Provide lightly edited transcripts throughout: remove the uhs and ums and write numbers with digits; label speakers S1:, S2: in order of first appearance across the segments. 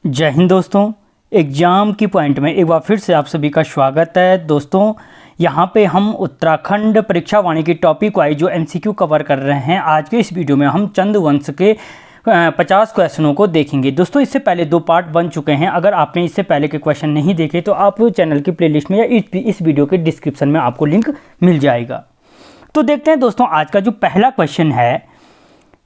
S1: जय हिंद दोस्तों। एग्ज़ाम की पॉइंट में एक बार फिर से आप सभी का स्वागत है। दोस्तों यहाँ पे हम उत्तराखंड परीक्षा वाणी की टॉपिक वाइज जो एमसीक्यू कवर कर रहे हैं। आज के इस वीडियो में हम चंद वंश के 50 क्वेश्चनों को देखेंगे। दोस्तों इससे पहले 2 पार्ट बन चुके हैं। अगर आपने इससे पहले के क्वेश्चन नहीं देखे तो आप चैनल की प्लेलिस्ट में या इस वीडियो के डिस्क्रिप्शन में आपको लिंक मिल जाएगा। तो देखते हैं दोस्तों, आज का जो पहला क्वेश्चन है,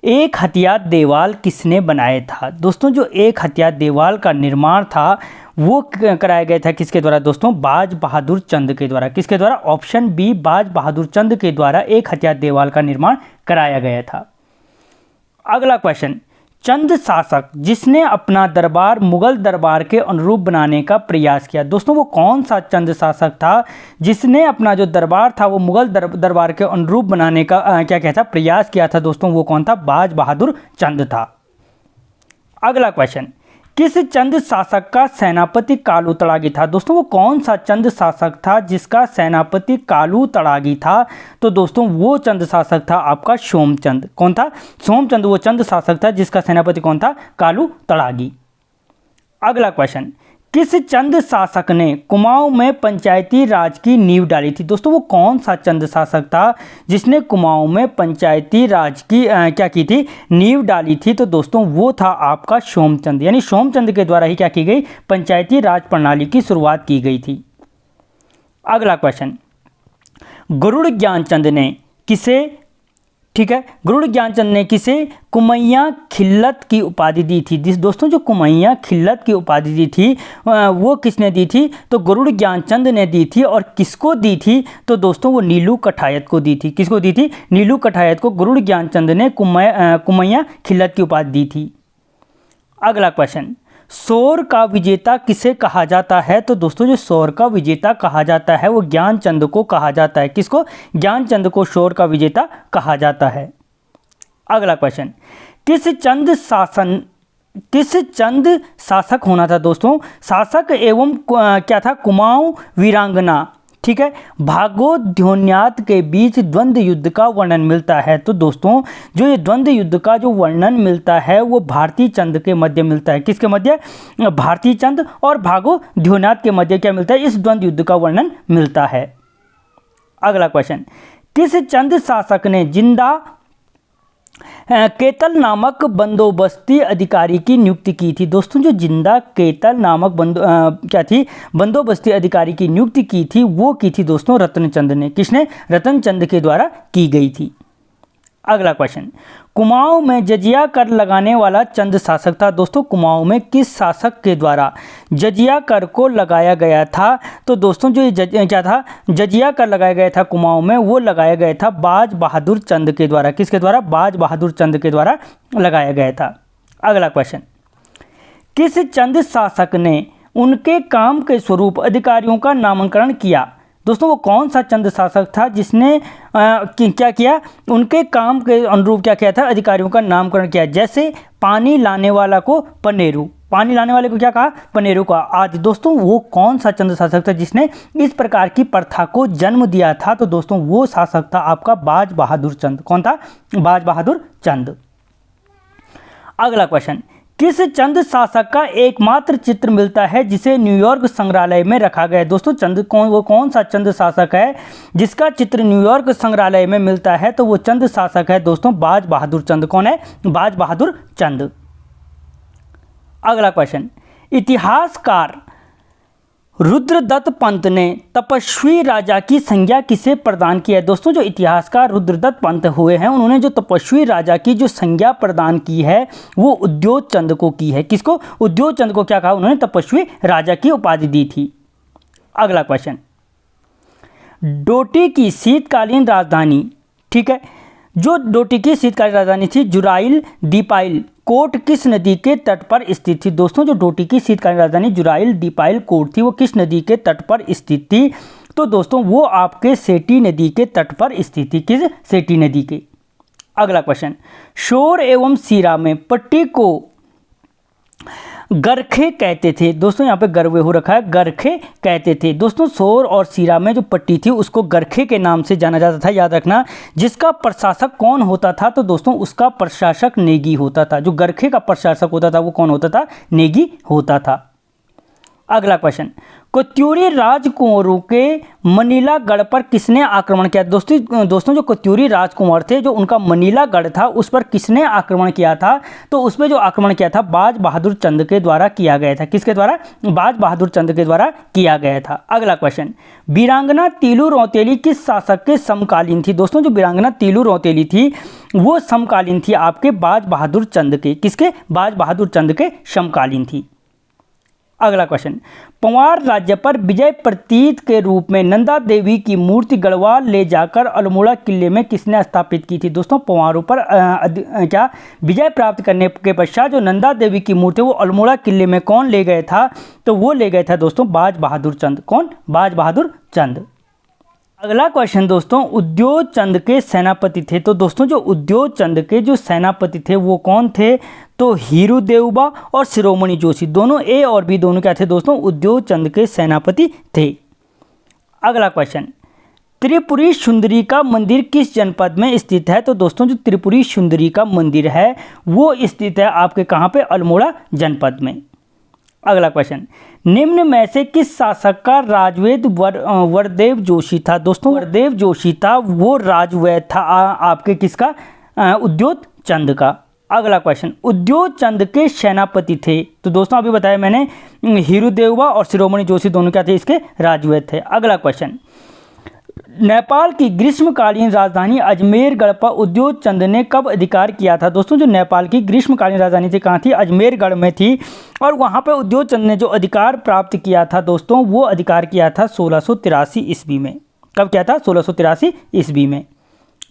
S1: एक हथियार देवाल किसने बनाया था। दोस्तों जो एक हथियार देवाल का निर्माण था वो कराया गया था किसके द्वारा दोस्तों? बाज बहादुर चंद के द्वारा। किसके द्वारा? ऑप्शन बी, बाज बहादुर चंद के द्वारा एक हथियार देवाल का निर्माण कराया गया था। अगला क्वेश्चन, चंद शासक जिसने अपना दरबार मुगल दरबार के अनुरूप बनाने का प्रयास किया। दोस्तों वो कौन सा चंद शासक था जिसने अपना जो दरबार था वो मुगल दरबार के अनुरूप बनाने का क्या था, प्रयास किया था। दोस्तों वो कौन था? बाज बहादुर चंद था। अगला क्वेश्चन, किस चंद शासक का सेनापति कालू तड़ागी था। दोस्तों वो कौन सा चंद शासक था जिसका सेनापति कालू तड़ागी था? तो दोस्तों वो चंद शासक था आपका सोमचंद। कौन था? सोमचंद वो चंद शासक था जिसका सेनापति कौन था? कालू तड़ागी। अगला क्वेश्चन, किस चंद शासक ने कुमाऊं में पंचायती राज की नींव डाली थी। दोस्तों वो कौन सा चंद शासक था जिसने कुमाऊं में पंचायती राज की क्या की थी? नींव डाली थी। तो दोस्तों वो था आपका सोमचंद, यानी सोमचंद के द्वारा ही क्या की गई? पंचायती राज प्रणाली की शुरुआत की गई थी। अगला क्वेश्चन, गरुड़ ज्ञानचंद ने किसे, ठीक है, गरुड़ ज्ञानचंद ने किसे कुमैया खिल्लत की उपाधि दी थी। दोस्तों जो कुमैया खिल्लत की उपाधि दी थी वो किसने दी थी? तो गरुड़ ज्ञानचंद ने दी थी। और किसको दी थी? तो दोस्तों वो नीलू कठायत को दी थी। किसको दी थी? नीलू कठायत को गरुड़ ज्ञानचंद ने कुमैया खिल्लत की उपाधि दी थी। अगला क्वेश्चन, शोर का विजेता किसे कहा जाता है। तो दोस्तों जो शोर का विजेता कहा जाता है वो ज्ञानचंद को कहा जाता है। किसको? ज्ञानचंद को शोर का विजेता कहा जाता है। अगला क्वेश्चन, किस चंद शासक होना था। दोस्तों शासक एवं क्या था? कुमाऊं वीरांगना, ठीक है, भागोद्योन्यात के बीच द्वंद्व युद्ध का वर्णन मिलता है। तो दोस्तों जो ये द्वंद्व युद्ध का जो वर्णन मिलता है वो भारती चंद के मध्य मिलता है। किसके मध्य? भारती चंद और भागोद्योन्यात के मध्य क्या मिलता है? इस द्वंद्व युद्ध का वर्णन मिलता है। अगला क्वेश्चन, किस चंद शासक ने जिंदा केतल नामक बंदोबस्ती अधिकारी की नियुक्ति की थी। दोस्तों जो जिंदा केतल नामक बंदोबस्ती अधिकारी की नियुक्ति की थी वो की थी दोस्तों रतनचंद ने। किसने? रतनचंद के द्वारा की गई थी। अगला क्वेश्चन, कुमाऊं में जजिया कर लगाने वाला चंद शासक था। दोस्तों कुमाऊं में किस शासक के द्वारा जजिया कर को लगाया गया था? तो दोस्तों जो ये क्या था? जजिया कर लगाया गया था कुमाऊं में, वो लगाया गया था बाज बहादुर चंद के द्वारा। किसके द्वारा? बाज बहादुर चंद के द्वारा लगाया गया था। अगला क्वेश्चन, किस चंद शासक ने उनके काम के स्वरूप अधिकारियों का नामकरण किया। दोस्तों वो कौन सा चंद शासक था जिसने क्या किया? उनके काम के अनुरूप क्या किया था? अधिकारियों का नामकरण किया। जैसे पानी लाने वाला को पनेरू, पानी लाने वाले को क्या कहा? पनेरू का आदि। दोस्तों वो कौन सा चंद शासक था जिसने इस प्रकार की प्रथा को जन्म दिया था? तो दोस्तों वो शासक था आपका बाज बहादुर चंद। कौन था? बाज बहादुर चंद। अगला क्वेश्चन, किस चंद शासक का एकमात्र चित्र मिलता है जिसे न्यूयॉर्क संग्रहालय में रखा गया है। दोस्तों वो कौन सा चंद शासक है जिसका चित्र न्यूयॉर्क संग्रहालय में मिलता है? तो वो चंद शासक है दोस्तों बाज बहादुर चंद। कौन है? बाज बहादुर चंद। अगला क्वेश्चन, इतिहासकार रुद्रदत्त पंत ने तपस्वी राजा की संज्ञा किसे प्रदान की है। दोस्तों जो इतिहासकार रुद्रदत्त पंत हुए हैं उन्होंने जो तपस्वी राजा की जो संज्ञा प्रदान की है वो उद्योग चंद को की है। किसको? उद्योग चंद को क्या कहा? उन्होंने तपस्वी राजा की उपाधि दी थी। अगला क्वेश्चन, डोटी की शीतकालीन राजधानी, ठीक है, जो डोटी की शीतकालीन राजधानी थी जुराइल दीपाइल कोट किस नदी के तट पर स्थित थी। दोस्तों जो डोटी की शीतकालीन राजधानी जुराइल दीपाइल कोट थी वो किस नदी के तट पर स्थित थी? तो दोस्तों वो आपके सेठी नदी के तट पर स्थित थी। किस? सेठी नदी के। अगला क्वेश्चन, शोर एवं सीरा में पट्टी को गरखे कहते थे। दोस्तों यहाँ पे गर्वे हो रखा है, गरखे कहते थे। दोस्तों सोर और सीरा में जो पट्टी थी उसको गरखे के नाम से जाना जाता था, याद रखना। जिसका प्रशासक कौन होता था? तो दोस्तों उसका प्रशासक नेगी होता था। जो गरखे का प्रशासक होता था वो कौन होता था? नेगी होता था। अगला क्वेश्चन, कोत्यूरी राजकुंवरों के मनीला गढ़ पर किसने आक्रमण किया? दोस्तों जो कोत्यूरी राजकुंवर थे, जो उनका मनीला गढ़ था उस पर किसने आक्रमण किया था? तो उसमें जो आक्रमण किया था बाज बहादुर चंद के द्वारा किया गया था। किसके द्वारा? बाज बहादुर चंद के द्वारा किया गया था। अगला क्वेश्चन, वीरांगना तीलू रौतेली किस शासक के समकालीन थी? दोस्तों जो वीरांगना तीलू रौतेली थी वो समकालीन थी आपके बाज बहादुर चंद के। किसके? बाज बहादुर चंद के समकालीन थी। अगला क्वेश्चन, पंवार राज्य पर विजय प्रतीत के रूप में नंदा देवी की मूर्ति गढ़वाल ले जाकर अल्मोड़ा किले में किसने स्थापित की थी? दोस्तों पंवारों पर क्या विजय प्राप्त करने के पश्चात जो नंदा देवी की मूर्ति वो अल्मोड़ा किले में कौन ले गए था? तो वो ले गए था दोस्तों बाज बहादुर चंद। कौन? बाज बहादुर चंद। अगला क्वेश्चन दोस्तों, उद्योग चंद के सेनापति थे। तो दोस्तों जो उद्योग चंद के जो सेनापति थे वो कौन थे? तो हीरू देवबा और शिरोमणि जोशी, दोनों ए और बी दोनों क्या थे दोस्तों? उद्योग चंद के सेनापति थे। अगला क्वेश्चन, त्रिपुरी सुंदरी का मंदिर किस जनपद में स्थित है? तो दोस्तों जो त्रिपुरी सुंदरी का मंदिर है वो स्थित है आपके कहाँ पे? अल्मोड़ा जनपद में। अगला क्वेश्चन, निम्न में से किस शासक का राजवैद वरदेव जोशी था? दोस्तों वरदेव जोशी था वो राजवैद था आपके किसका? उद्योग चंद का। अगला क्वेश्चन, उद्योग चंद के सेनापति थे। तो दोस्तों अभी बताया मैंने हीरू देवबा और शिरोमणि जोशी दोनों क्या थे? इसके राजवैद थे। अगला क्वेश्चन, नेपाल की ग्रीष्मकालीन राजधानी अजमेरगढ़ पर उद्योग चंद ने कब अधिकार किया था? दोस्तों जो नेपाल की ग्रीष्मकालीन राजधानी थी कहाँ थी? अजमेरगढ़ में थी। और वहाँ पर उद्योग चंद ने जो अधिकार प्राप्त किया था दोस्तों वो अधिकार किया था 1683 ईस्वी में। कब किया था? 1683 ईस्वी में।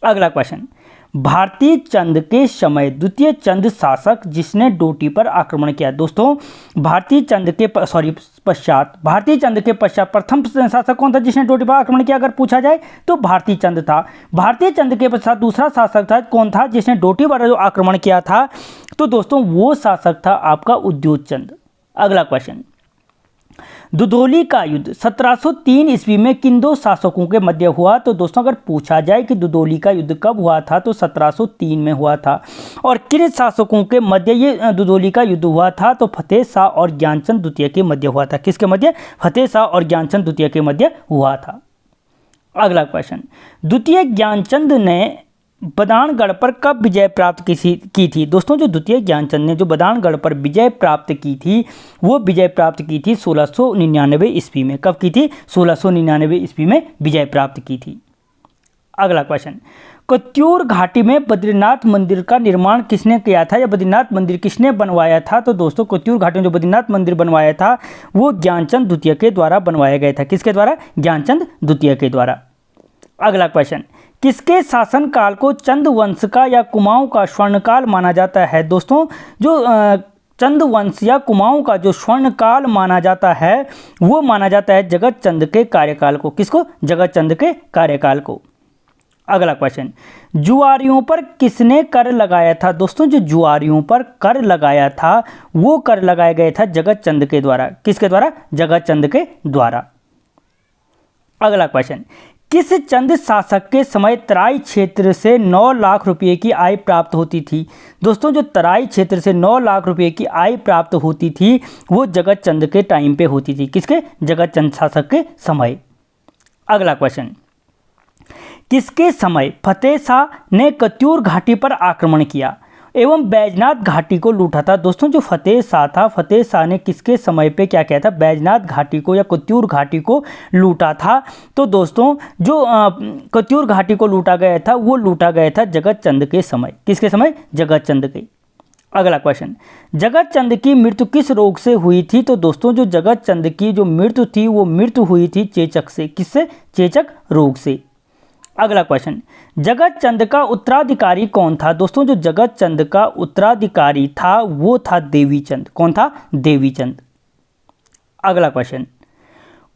S1: अगला क्वेश्चन, भारतीय चंद के समय द्वितीय चंद शासक जिसने डोटी पर आक्रमण किया। दोस्तों भारतीय चंद के पश्चात प्रथम शासक कौन था जिसने डोटी पर आक्रमण किया? अगर पूछा जाए तो भारतीय चंद था। भारतीय चंद के पश्चात दूसरा शासक था कौन था जिसने डोटी पर जो आक्रमण किया था? तो दोस्तों वो शासक था आपका उद्योग चंद। अगला क्वेश्चन, दुधौली का युद्ध 1703 ईस्वी में किन दो शासकों के मध्य हुआ? तो दोस्तों अगर पूछा जाए कि दुधौली का युद्ध कब हुआ था तो 1703 में हुआ था। और किन शासकों के मध्य ये दुधौली का युद्ध हुआ था? तो फतेह शाह और ज्ञानचंद द्वितीय के मध्य हुआ था। किसके मध्य? फतेह शाह और ज्ञानचंद द्वितीय के मध्य हुआ था। अगला क्वेश्चन, द्वितीय ज्ञानचंद ने बदानगढ़ पर कब विजय प्राप्त की थी? दोस्तों जो द्वितीय ज्ञानचंद ने जो बदानगढ़ पर विजय प्राप्त की थी वो विजय प्राप्त की थी 1699 ईस्वी में। कब की थी? 1699 ईस्वी में विजय प्राप्त की थी। अगला क्वेश्चन, कोत्यूर घाटी में बद्रीनाथ मंदिर का निर्माण किसने किया था या बद्रीनाथ मंदिर किसने बनवाया था? तो दोस्तों कोत्यूर घाटी में जो बद्रीनाथ मंदिर बनवाया था वो ज्ञानचंद द्वितीय के द्वारा बनवाया गया था। किसके द्वारा? ज्ञानचंद द्वितीय के द्वारा। अगला क्वेश्चन, किसके शासनकाल को चंद वंश का या कुमाऊं का स्वर्णकाल माना जाता है? दोस्तों जो चंद वंश या कुमाऊं का जो स्वर्णकाल माना जाता है वो माना जाता है जगत चंद के कार्यकाल को। किसको? जगत चंद के कार्यकाल को। अगला क्वेश्चन, जुआरियों पर किसने कर लगाया था? दोस्तों जो जुआरियों पर कर लगाया था वो कर लगाया गया था जगत चंद के द्वारा। किसके द्वारा? जगत चंद के द्वारा। अगला क्वेश्चन, किस चंद शासक के समय तराई क्षेत्र से 9 लाख रुपए की आय प्राप्त होती थी? दोस्तों जो तराई क्षेत्र से 9 लाख रुपए की आय प्राप्त होती थी वो जगत चंद के टाइम पे होती थी। किसके? जगत चंद शासक के समय। अगला क्वेश्चन, किसके समय फतेह शाह ने कत्यूर घाटी पर आक्रमण किया एवं बैजनाथ घाटी को लूटा था? दोस्तों जो फतेह शाह था, फतेह शाह ने किसके समय पे क्या किया था? बैजनाथ घाटी को या कत्यूर घाटी को लूटा था। तो दोस्तों जो कत्यूर घाटी को लूटा गया था वो लूटा गया था जगत चंद के समय। किसके समय? जगत चंद के। अगला क्वेश्चन, जगत चंद की मृत्यु किस रोग से हुई थी? तो दोस्तों जो जगत चंद की जो मृत्यु थी वो मृत्यु हुई थी चेचक से। किससे? चेचक रोग से। अगला क्वेश्चन, जगत चंद का उत्तराधिकारी कौन था? दोस्तों जो जगत चंद का उत्तराधिकारी था वो था देवी चंद। कौन था? देवी चंद। अगला क्वेश्चन,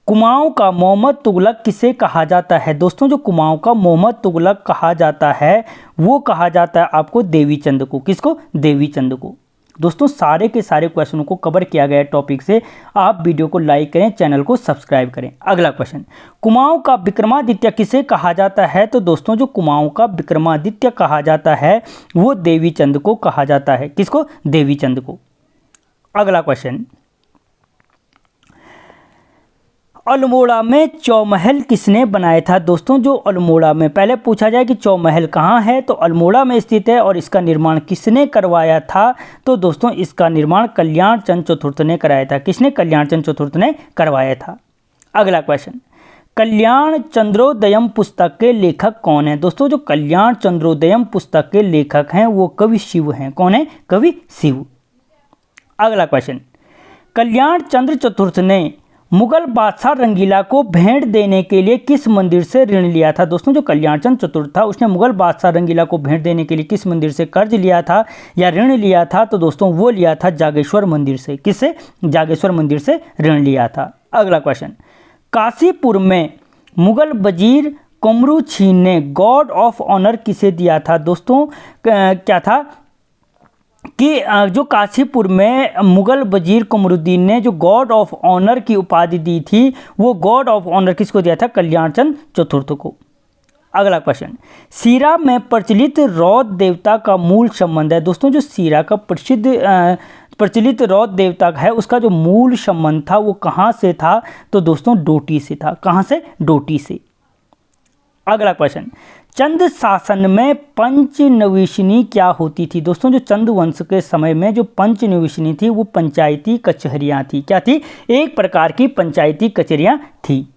S1: कुमाऊं का मोहम्मद तुगलक किसे कहा जाता है? दोस्तों जो कुमाऊं का मोहम्मद तुगलक कहा जाता है वो कहा जाता है आपको देवी चंद को। किसको? देवी चंद को। दोस्तों सारे के सारे क्वेश्चनों को कवर किया गया टॉपिक से। आप वीडियो को लाइक करें, चैनल को सब्सक्राइब करें। अगला क्वेश्चन, कुमाऊं का विक्रमादित्य किसे कहा जाता है? तो दोस्तों जो कुमाऊं का विक्रमादित्य कहा जाता है वो देवीचंद को कहा जाता है। किसको? देवीचंद को। अगला क्वेश्चन, अल्मोड़ा में चौमहल किसने बनाया था? दोस्तों जो अल्मोड़ा में, पहले पूछा जाए कि चौमहल कहाँ है, तो अल्मोड़ा में स्थित है। और इसका निर्माण किसने करवाया था? तो दोस्तों इसका निर्माण कल्याण चंद चतुर्थ ने कराया था। किसने? कल्याण चंद चतुर्थ ने करवाया था। अगला क्वेश्चन, कल्याण चंद्रोदयम पुस्तक के लेखक कौन है? दोस्तों जो कल्याण चंद्रोदयम पुस्तक के लेखक हैं वो कवि शिव हैं। कौन है? कवि शिव। अगला क्वेश्चन, कल्याण चंद्र चतुर्थ ने मुगल बादशाह रंगीला को भेंट देने के लिए किस मंदिर से ऋण लिया था? दोस्तों जो कल्याण चंद्र चतुर्थ था उसने मुगल बादशाह रंगीला को भेंट देने के लिए किस मंदिर से कर्ज लिया था या ऋण लिया था? तो दोस्तों वो लिया था जागेश्वर मंदिर से। किससे? जागेश्वर मंदिर से ऋण लिया था। अगला क्वेश्चन, काशीपुर में मुगल वजीर कमरुद्दीन ने गॉड ऑफ ऑनर किसे दिया था? दोस्तों क्या था कि जो काशीपुर में मुगल वजीर कमरुद्दीन ने जो गॉड ऑफ ऑनर की उपाधि दी थी वो गॉड ऑफ ऑनर किसको दिया था? कल्याण चंद चतुर्थ को। अगला क्वेश्चन, सीरा में प्रचलित रौद्र देवता का मूल संबंध है? दोस्तों जो सीरा का प्रचलित रौद्र देवता है उसका जो मूल संबंध था वो कहाँ से था? तो दोस्तों डोटी से था। कहाँ से? डोटी से। अगला क्वेश्चन, चंद शासन में पंचनिवेशिनी क्या होती थी? दोस्तों जो चंद वंश के समय में जो पंचनिवेशिनी थी वो पंचायती कचहरियाँ थी। क्या थी? एक प्रकार की पंचायती कचहरियाँ थी।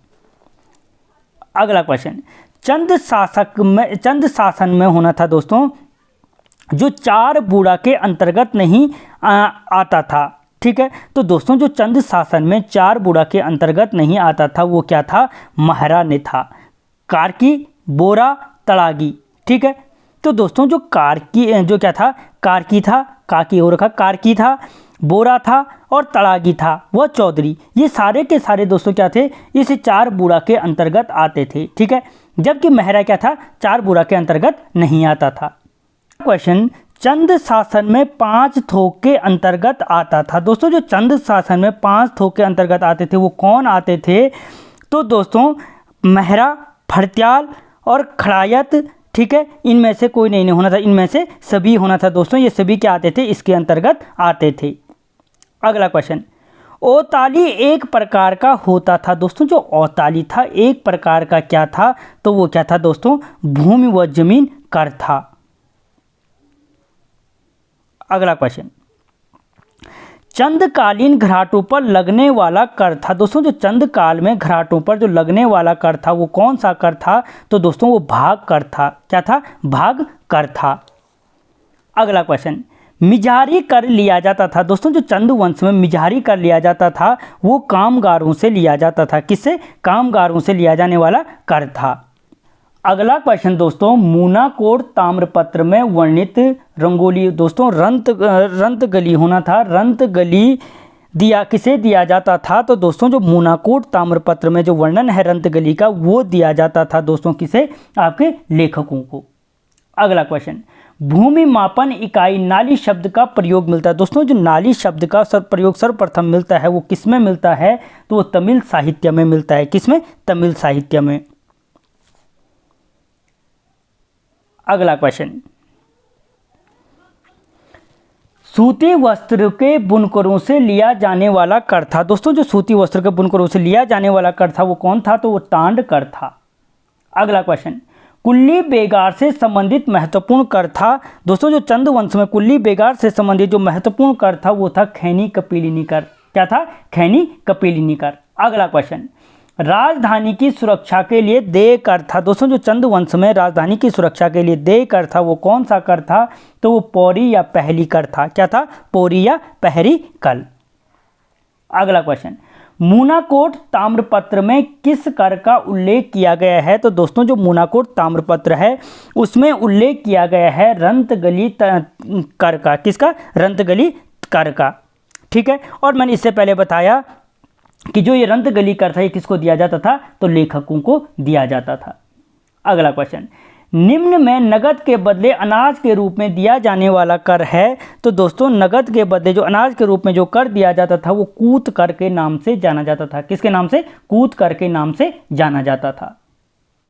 S1: अगला क्वेश्चन, चंद शासन में होना था दोस्तों जो चार बूढ़ा के अंतर्गत नहीं आता था। ठीक है, तो दोस्तों जो चंद शासन में चार बूढ़ा के अंतर्गत नहीं आता था वो क्या था? महारा ने था। कार्की, बोरा, तड़ागी। ठीक है, तो दोस्तों जो कार्की जो क्या था? कार्की था, काकी हो रखा, कार्की था, बोरा था और तड़ागी था वह चौधरी। ये सारे के सारे दोस्तों क्या थे? इस चार बूढ़ा के अंतर्गत आते थे। ठीक है, जबकि महरा क्या था? चार बूढ़ा के अंतर्गत नहीं आता था। क्वेश्चन, चंद शासन में 5 थोक के अंतर्गत आता था। दोस्तों जो चंद शासन में 5 थोक के अंतर्गत आते थे वो कौन आते थे? तो दोस्तों महरा, फड़त्याल और खड़ायत। ठीक है, इनमें से कोई नहीं होना था, इनमें से सभी होना था। दोस्तों ये सभी क्या आते थे? इसके अंतर्गत आते थे। अगला क्वेश्चन, औताली एक प्रकार का होता था। दोस्तों जो औताली था एक प्रकार का क्या था? तो वो क्या था दोस्तों? भूमि व जमीन कर था। अगला क्वेश्चन, चंदकालीन घराटों पर लगने वाला कर था। दोस्तों जो चंदकाल में घराटों पर जो लगने वाला कर था वो कौन सा कर था? तो दोस्तों वो भाग कर था। क्या था? भाग कर था। अगला क्वेश्चन, मिजारी कर लिया जाता था। दोस्तों जो चंद वंश में मिजारी कर लिया जाता था वो कामगारों से लिया जाता था। किससे? कामगारों से लिया जाने वाला कर था। अगला क्वेश्चन दोस्तों, मूनाकोट ताम्रपत्र में वर्णित रंगोली। दोस्तों रंतगली होना था। रंतगली किसे दिया जाता था? तो दोस्तों जो मूनाकोट ताम्रपत्र में जो वर्णन है रंतगली का वो दिया जाता था दोस्तों किसे? आपके लेखकों को। अगला क्वेश्चन, भूमि मापन इकाई नाली शब्द का प्रयोग मिलता है। दोस्तों जो नाली शब्द का प्रयोग सर्वप्रथम मिलता है वो किस में मिलता है? तो वो तमिल साहित्य में मिलता है। किस में? तमिल साहित्य में। अगला क्वेश्चन, सूती वस्त्र के बुनकरों से लिया जाने वाला कर था। दोस्तों जो सूती वस्त्र के बुनकरों से लिया जाने वाला कर था वो कौन था? तो वो टांड कर था। अगला क्वेश्चन, कुल्ली बेगार से संबंधित महत्वपूर्ण कर था। दोस्तों जो चंद वंश में कुल्ली बेगार से संबंधित जो महत्वपूर्ण कर था वो था खैनी कपिलिनी कर। क्या था? खैनी कपिलिनी कर। अगला क्वेश्चन, राजधानी की सुरक्षा के लिए देय कर था। दोस्तों जो चंद वंश में राजधानी की सुरक्षा के लिए देय कर था वो कौन सा कर था? तो वो पौरी या पहली कर था। क्या था? पौरी या पहरी कर। अगला क्वेश्चन, मूनाकोट ताम्रपत्र में किस कर का उल्लेख किया गया है? तो दोस्तों जो मूनाकोट ताम्रपत्र है उसमें उल्लेख किया गया है रंतगली कर का। किसका? रंतगली कर का। ठीक है, और मैंने इससे पहले बताया कि जो ये रंतगली कर था ये किसको दिया जाता था? तो लेखकों को दिया जाता था। अगला क्वेश्चन, निम्न में नगद के बदले अनाज के रूप में दिया जाने वाला कर है। तो दोस्तों नगद के बदले जो अनाज के रूप में जो कर दिया जाता था वो कूत कर के नाम से जाना जाता था। किसके नाम से? कूत कर के नाम से जाना जाता था।